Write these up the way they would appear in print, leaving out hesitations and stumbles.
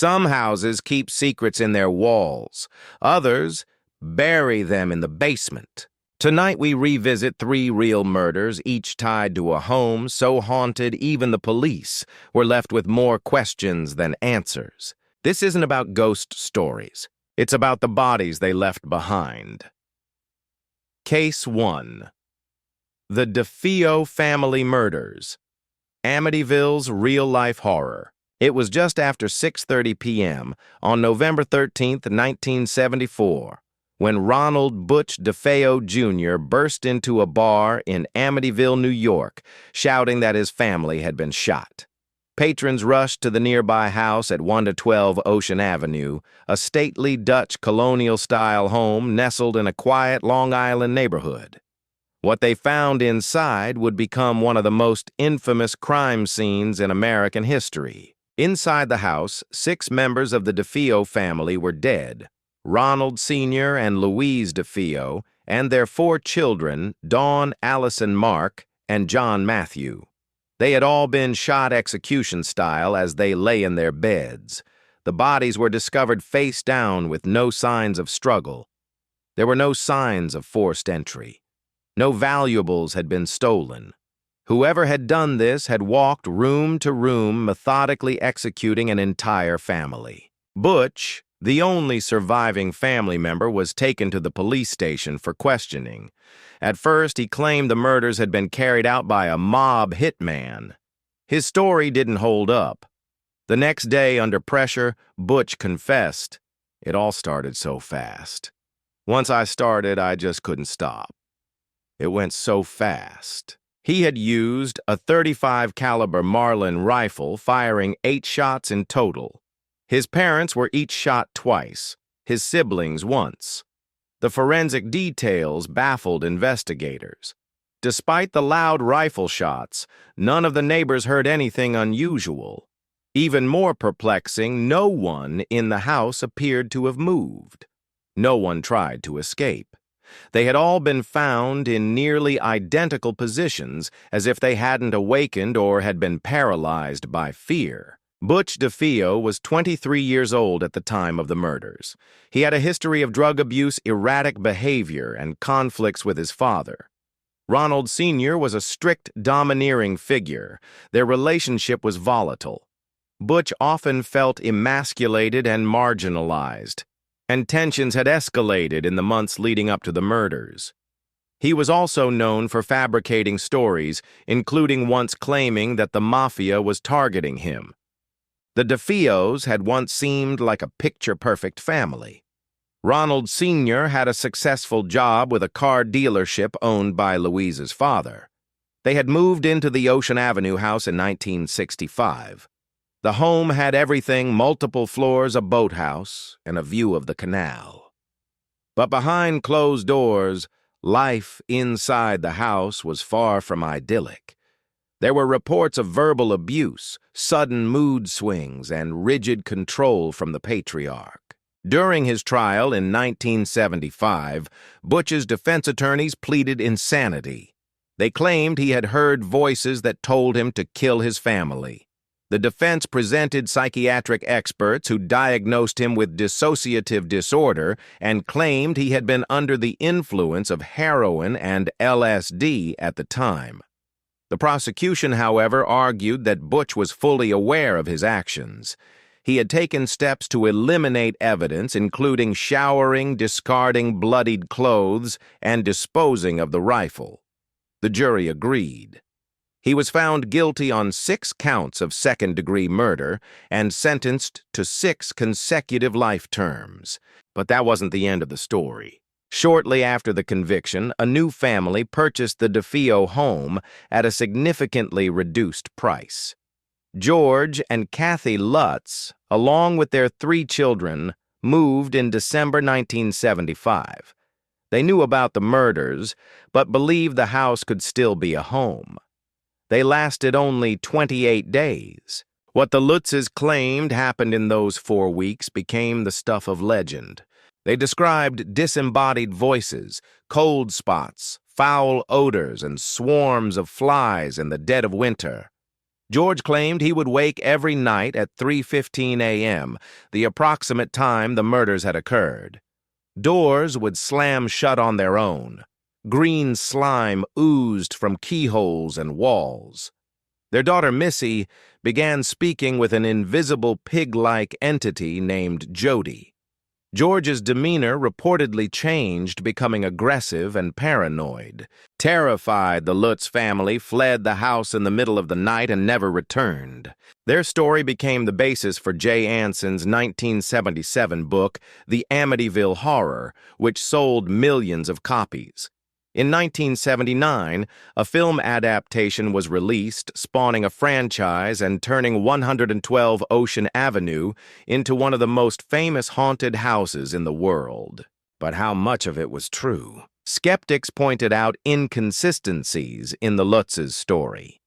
Some houses keep secrets in their walls. Others bury them in the basement. Tonight we revisit 3 real murders, each tied to a home so haunted even the police were left with more questions than answers. This isn't about ghost stories. It's about the bodies they left behind. Case 1. The DeFeo family murders. Amityville's real-life horror. It was just after 6:30 p.m. on November 13, 1974, when Ronald Butch DeFeo Jr. burst into a bar in Amityville, New York, shouting that his family had been shot. Patrons rushed to the nearby house at 1-12 Ocean Avenue, a stately Dutch colonial-style home nestled in a quiet Long Island neighborhood. What they found inside would become one of the most infamous crime scenes in American history. Inside the house, 6 members of the DeFeo family were dead: Ronald Sr. and Louise DeFeo, and their 4 children, Dawn, Allison Mark, and John Matthew. They had all been shot execution style as they lay in their beds. The bodies were discovered face down with no signs of struggle. There were no signs of forced entry. No valuables had been stolen. Whoever had done this had walked room to room, methodically executing an entire family. Butch, the only surviving family member, was taken to the police station for questioning. At first, he claimed the murders had been carried out by a mob hitman. His story didn't hold up. The next day, under pressure, Butch confessed. It all started so fast. Once I started, I just couldn't stop. It went so fast. He had used a .35 caliber Marlin rifle, firing 8 shots in total. His parents were each shot twice, his siblings once. The forensic details baffled investigators. Despite the loud rifle shots, none of the neighbors heard anything unusual. Even more perplexing, no one in the house appeared to have moved. No one tried to escape. They had all been found in nearly identical positions, as if they hadn't awakened or had been paralyzed by fear. Butch DeFeo was 23 years old at the time of the murders. He had a history of drug abuse, erratic behavior, and conflicts with his father. Ronald Sr. was a strict, domineering figure. Their relationship was volatile. Butch often felt emasculated and marginalized, and tensions had escalated in the months leading up to the murders. He was also known for fabricating stories, including once claiming that the mafia was targeting him. The DeFeos had once seemed like a picture-perfect family. Ronald Sr. had a successful job with a car dealership owned by Louise's father. They had moved into the Ocean Avenue house in 1965. The home had everything: multiple floors, a boathouse, and a view of the canal. But behind closed doors, life inside the house was far from idyllic. There were reports of verbal abuse, sudden mood swings, and rigid control from the patriarch. During his trial in 1975, Butch's defense attorneys pleaded insanity. They claimed he had heard voices that told him to kill his family. The defense presented psychiatric experts who diagnosed him with dissociative disorder and claimed he had been under the influence of heroin and LSD at the time. The prosecution, however, argued that Butch was fully aware of his actions. He had taken steps to eliminate evidence, including showering, discarding bloodied clothes, and disposing of the rifle. The jury agreed. He was found guilty on 6 counts of second-degree murder and sentenced to 6 consecutive life terms. But that wasn't the end of the story. Shortly after the conviction, a new family purchased the DeFeo home at a significantly reduced price. George and Kathy Lutz, along with their 3 children, moved in December 1975. They knew about the murders, but believed the house could still be a home. They lasted only 28 days. What the Lutzes claimed happened in those 4 weeks became the stuff of legend. They described disembodied voices, cold spots, foul odors, and swarms of flies in the dead of winter. George claimed he would wake every night at 3:15 a.m., the approximate time the murders had occurred. Doors would slam shut on their own. Green slime oozed from keyholes and walls. Their daughter Missy began speaking with an invisible pig-like entity named Jody. George's demeanor reportedly changed, becoming aggressive and paranoid. Terrified, the Lutz family fled the house in the middle of the night and never returned. Their story became the basis for Jay Anson's 1977 book, The Amityville Horror, which sold millions of copies. In 1979, a film adaptation was released, spawning a franchise and turning 112 Ocean Avenue into one of the most famous haunted houses in the world. But how much of it was true? Skeptics pointed out inconsistencies in the Lutz's story.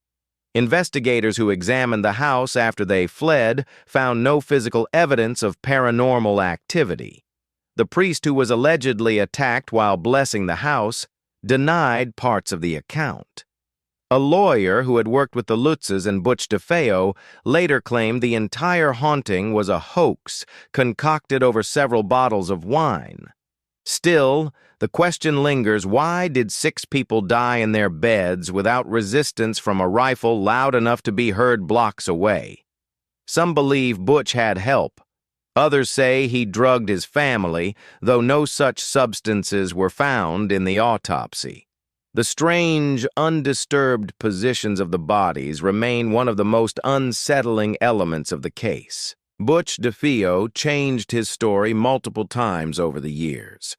Investigators who examined the house after they fled found no physical evidence of paranormal activity. The priest who was allegedly attacked while blessing the house denied parts of the account. A lawyer who had worked with the Lutzes and Butch DeFeo later claimed the entire haunting was a hoax concocted over several bottles of wine. Still, the question lingers: why did 6 people die in their beds without resistance from a rifle loud enough to be heard blocks away? Some believe Butch had help. Others say he drugged his family, though no such substances were found in the autopsy. The strange, undisturbed positions of the bodies remain one of the most unsettling elements of the case. Butch DeFeo changed his story multiple times over the years.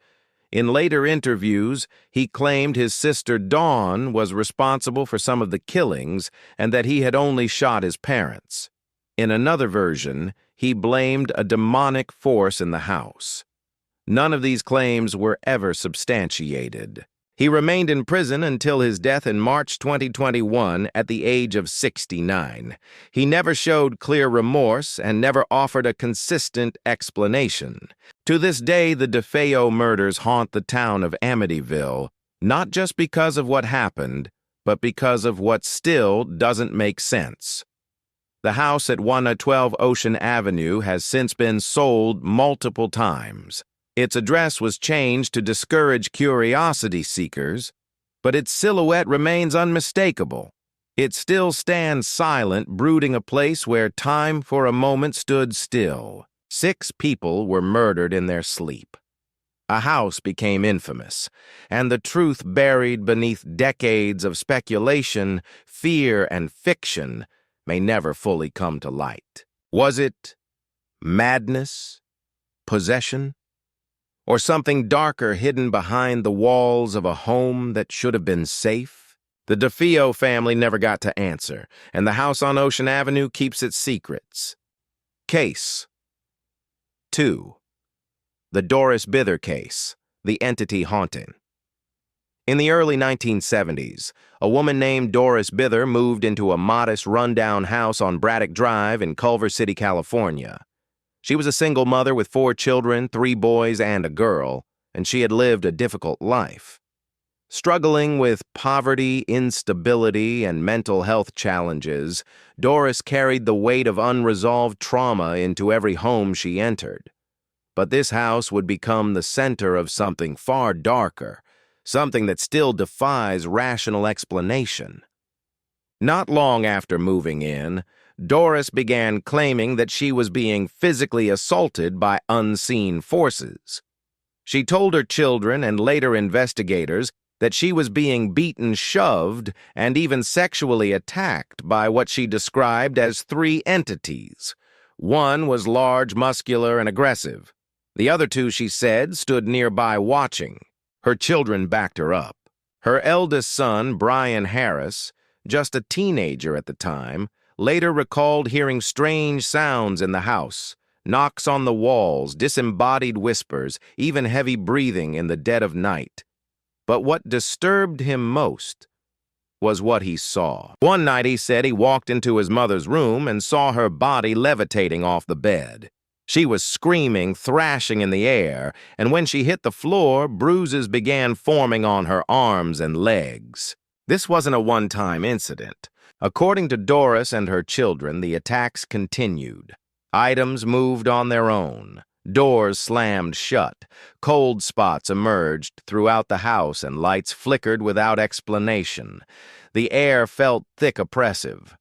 In later interviews, he claimed his sister Dawn was responsible for some of the killings and that he had only shot his parents. In another version, he blamed a demonic force in the house. None of these claims were ever substantiated. He remained in prison until his death in March 2021 at the age of 69. He never showed clear remorse and never offered a consistent explanation. To this day, the DeFeo murders haunt the town of Amityville, not just because of what happened, but because of what still doesn't make sense. The house at 112 Ocean Avenue has since been sold multiple times. Its address was changed to discourage curiosity seekers, but its silhouette remains unmistakable. It still stands silent, brooding a place where time for a moment stood still. 6 people were murdered in their sleep. A house became infamous, and the truth buried beneath decades of speculation, fear, and fiction may never fully come to light. Was it madness, possession, or something darker hidden behind the walls of a home that should have been safe? The DeFeo family never got to answer, and the house on Ocean Avenue keeps its secrets. Case 2. The Doris Bither case, the entity haunting. In the early 1970s, a woman named Doris Bither moved into a modest, rundown house on Braddock Drive in Culver City, California. She was a single mother with 4 children, 3 boys and a girl, and she had lived a difficult life. Struggling with poverty, instability, and mental health challenges, Doris carried the weight of unresolved trauma into every home she entered. But this house would become the center of something far darker, something that still defies rational explanation. Not long after moving in, Doris began claiming that she was being physically assaulted by unseen forces. She told her children and later investigators that she was being beaten, shoved, and even sexually attacked by what she described as 3 entities. One was large, muscular, and aggressive. The other 2, she said, stood nearby watching. Her children backed her up. Her eldest son, Brian Harris, just a teenager at the time, later recalled hearing strange sounds in the house, knocks on the walls, disembodied whispers, even heavy breathing in the dead of night. But what disturbed him most was what he saw. One night, he said, he walked into his mother's room and saw her body levitating off the bed. She was screaming, thrashing in the air, and when she hit the floor, bruises began forming on her arms and legs. This wasn't a one-time incident. According to Doris and her children, the attacks continued. Items moved on their own. Doors slammed shut. Cold spots emerged throughout the house and lights flickered without explanation. The air felt thick oppressive.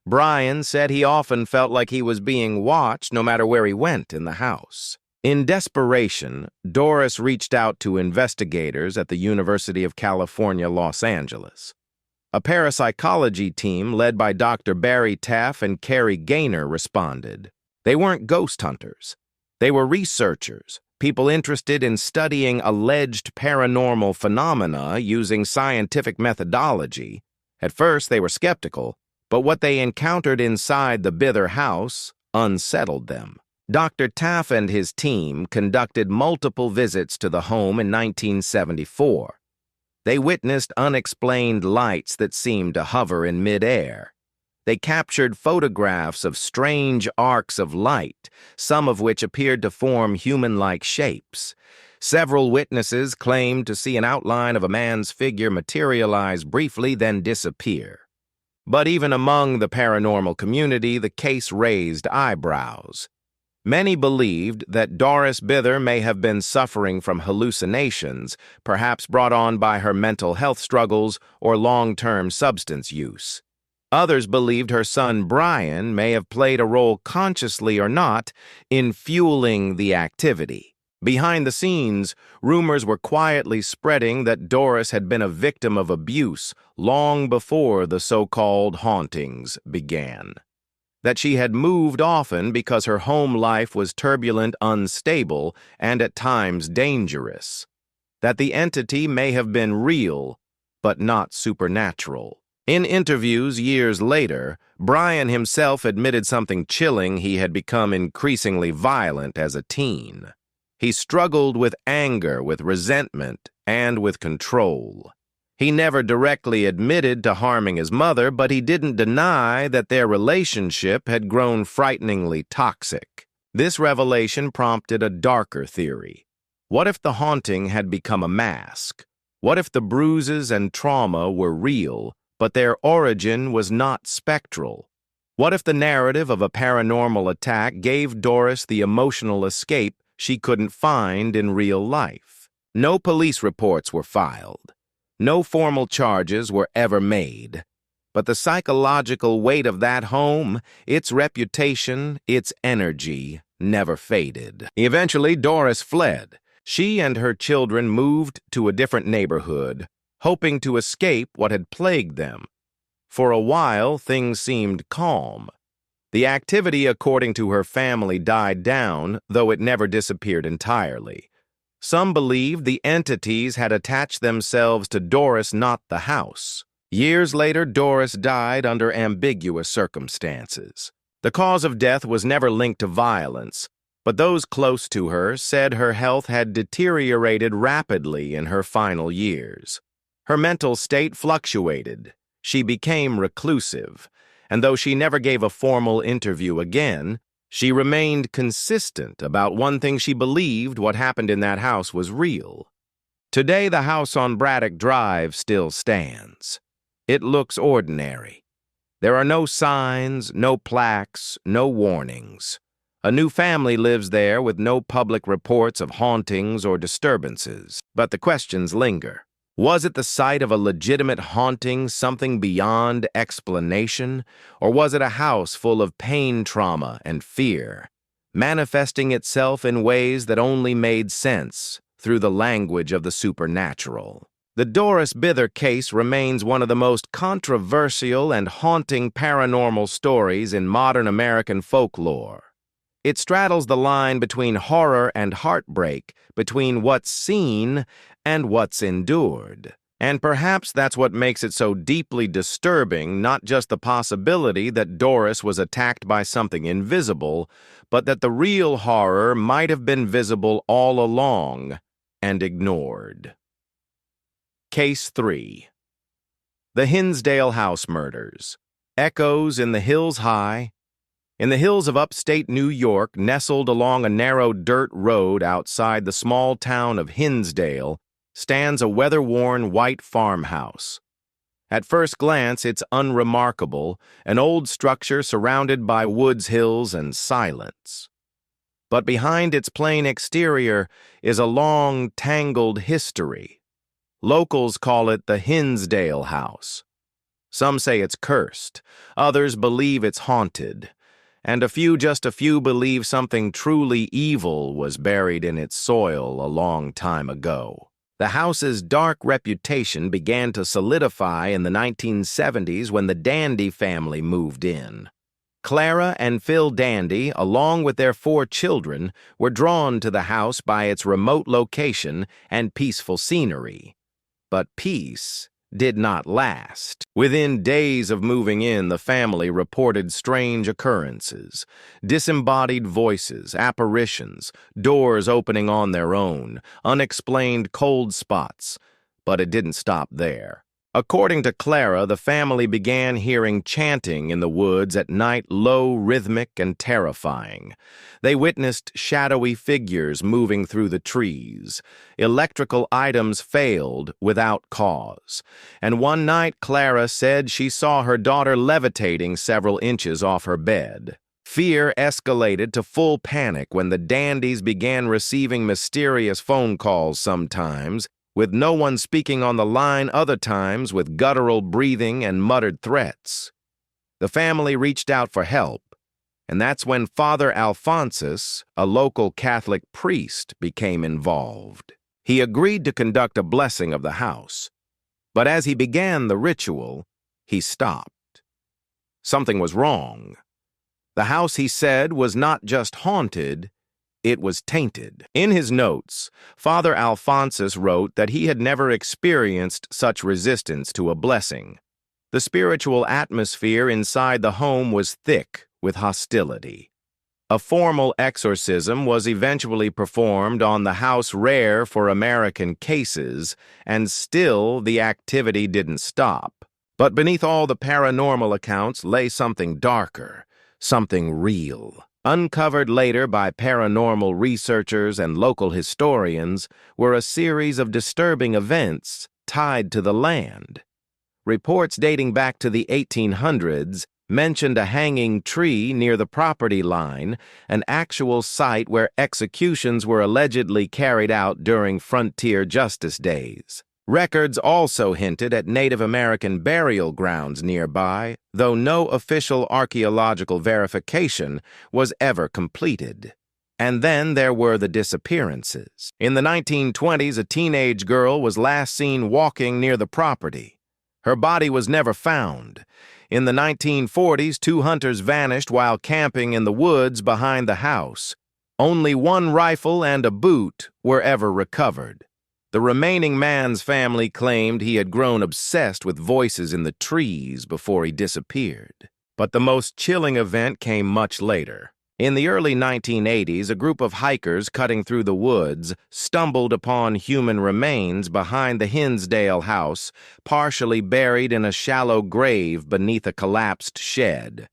Brian said he often felt like he was being watched no matter where he went in the house. In desperation, Doris reached out to investigators at the University of California, Los Angeles. A parapsychology team led by Dr. Barry Taff and Carrie Gaynor responded. They weren't ghost hunters. They were researchers, people interested in studying alleged paranormal phenomena using scientific methodology. At first, they were skeptical, but what they encountered inside the Bither house unsettled them. Dr. Taff and his team conducted multiple visits to the home in 1974. They witnessed unexplained lights that seemed to hover in midair. They captured photographs of strange arcs of light, some of which appeared to form human-like shapes. Several witnesses claimed to see an outline of a man's figure materialize briefly, then disappear. But even among the paranormal community, the case raised eyebrows. Many believed that Doris Bither may have been suffering from hallucinations, perhaps brought on by her mental health struggles or long-term substance use. Others believed her son Brian may have played a role, consciously or not, in fueling the activity. Behind the scenes, rumors were quietly spreading that Doris had been a victim of abuse long before the so-called hauntings began. That she had moved often because her home life was turbulent, unstable, and at times dangerous. That the entity may have been real, but not supernatural. In interviews years later, Brian himself admitted something chilling: he had become increasingly violent as a teen. He struggled with anger, with resentment, and with control. He never directly admitted to harming his mother, but he didn't deny that their relationship had grown frighteningly toxic. This revelation prompted a darker theory. What if the haunting had become a mask? What if the bruises and trauma were real, but their origin was not spectral? What if the narrative of a paranormal attack gave Doris the emotional escape she couldn't find in real life? No police reports were filed. No formal charges were ever made. But the psychological weight of that home, its reputation, its energy, never faded. Eventually, Doris fled. She and her children moved to a different neighborhood, hoping to escape what had plagued them. For a while, things seemed calm. The activity, according to her family, died down, though it never disappeared entirely. Some believed the entities had attached themselves to Doris, not the house. Years later, Doris died under ambiguous circumstances. The cause of death was never linked to violence, but those close to her said her health had deteriorated rapidly in her final years. Her mental state fluctuated. She became reclusive, and though she never gave a formal interview again, she remained consistent about one thing: she believed what happened in that house was real. Today, the house on Braddock Drive still stands. It looks ordinary. There are no signs, no plaques, no warnings. A new family lives there with no public reports of hauntings or disturbances. But the questions linger. Was it the site of a legitimate haunting, something beyond explanation? Or was it a house full of pain, trauma, and fear, manifesting itself in ways that only made sense through the language of the supernatural? The Doris Bither case remains one of the most controversial and haunting paranormal stories in modern American folklore. It straddles the line between horror and heartbreak, between what's seen and what's endured. And perhaps that's what makes it so deeply disturbing, not just the possibility that Doris was attacked by something invisible, but that the real horror might have been visible all along and ignored. Case 3. The Hinsdale House Murders. Echoes in the hills high. In the hills of upstate New York, nestled along a narrow dirt road outside the small town of Hinsdale, stands a weather-worn white farmhouse. At first glance, it's unremarkable, an old structure surrounded by woods, hills, and silence. But behind its plain exterior is a long, tangled history. Locals call it the Hinsdale house. Some say it's cursed, others believe it's haunted, and just a few believe something truly evil was buried in its soil a long time ago. The house's dark reputation began to solidify in the 1970s when the Dandy family moved in. Clara and Phil Dandy, along with their 4 children, were drawn to the house by its remote location and peaceful scenery. But peace did not last. Within days of moving in, the family reported strange occurrences, disembodied voices, apparitions, doors opening on their own, unexplained cold spots. But it didn't stop there. According to Clara, the family began hearing chanting in the woods at night, low, rhythmic, and terrifying. They witnessed shadowy figures moving through the trees. Electrical items failed without cause. And one night, Clara said she saw her daughter levitating several inches off her bed. Fear escalated to full panic when the Dandies began receiving mysterious phone calls sometimes, with no one speaking on the line, other times with guttural breathing and muttered threats. The family reached out for help, and that's when Father Alphonsus, a local Catholic priest, became involved. He agreed to conduct a blessing of the house, but as he began the ritual, he stopped. Something was wrong. The house, he said, was not just haunted, it was tainted. In his notes, Father Alphonsus wrote that he had never experienced such resistance to a blessing. The spiritual atmosphere inside the home was thick with hostility. A formal exorcism was eventually performed on the house, rare for American cases, and still the activity didn't stop. But beneath all the paranormal accounts lay something darker, something real. Uncovered later by paranormal researchers and local historians were a series of disturbing events tied to the land. Reports dating back to the 1800s mentioned a hanging tree near the property line, an actual site where executions were allegedly carried out during frontier justice days. Records also hinted at Native American burial grounds nearby, though no official archaeological verification was ever completed. And then there were the disappearances. In the 1920s, a teenage girl was last seen walking near the property. Her body was never found. In the 1940s, 2 hunters vanished while camping in the woods behind the house. Only 1 rifle and a boot were ever recovered. The remaining man's family claimed he had grown obsessed with voices in the trees before he disappeared. But the most chilling event came much later. In the early 1980s, a group of hikers cutting through the woods stumbled upon human remains behind the Hinsdale house, partially buried in a shallow grave beneath a collapsed shed.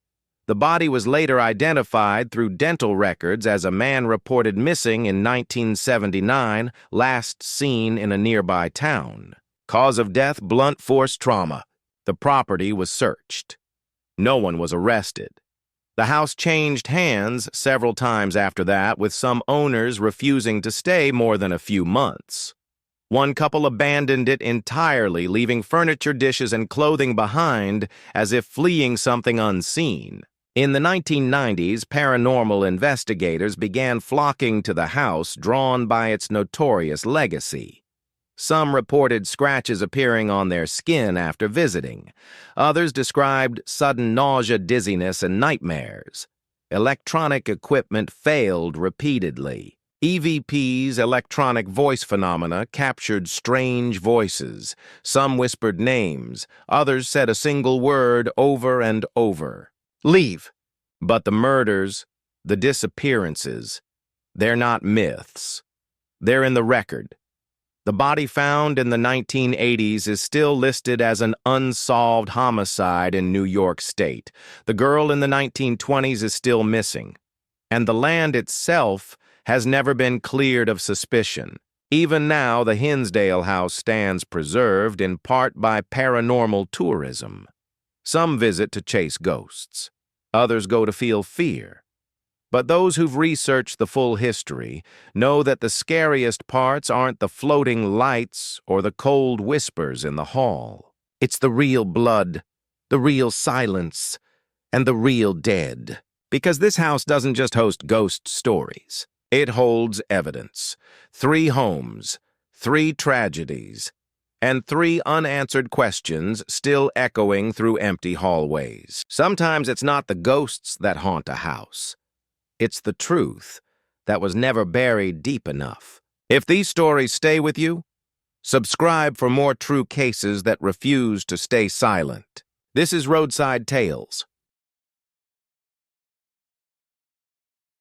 The body was later identified through dental records as a man reported missing in 1979, last seen in a nearby town. Cause of death, blunt force trauma. The property was searched. No one was arrested. The house changed hands several times after that, with some owners refusing to stay more than a few months. One couple abandoned it entirely, leaving furniture, dishes, and clothing behind as if fleeing something unseen. In the 1990s, paranormal investigators began flocking to the house, drawn by its notorious legacy. Some reported scratches appearing on their skin after visiting. Others described sudden nausea, dizziness, and nightmares. Electronic equipment failed repeatedly. EVP's electronic voice phenomena captured strange voices. Some whispered names. Others said a single word over and over. Leave. But the murders, the disappearances, they're not myths. They're in the record. The body found in the 1980s is still listed as an unsolved homicide in New York State. The girl in the 1920s is still missing. And the land itself has never been cleared of suspicion. Even now, the Hinsdale house stands preserved in part by paranormal tourism. Some visit to chase ghosts. Others go to feel fear. But those who've researched the full history know that the scariest parts aren't the floating lights or the cold whispers in the hall. It's the real blood, the real silence, and the real dead. Because this house doesn't just host ghost stories. It holds evidence. 3 homes, 3 tragedies, and 3 unanswered questions still echoing through empty hallways. Sometimes it's not the ghosts that haunt a house. It's the truth that was never buried deep enough. If these stories stay with you, subscribe for more true cases that refuse to stay silent. This is Roadside Tales.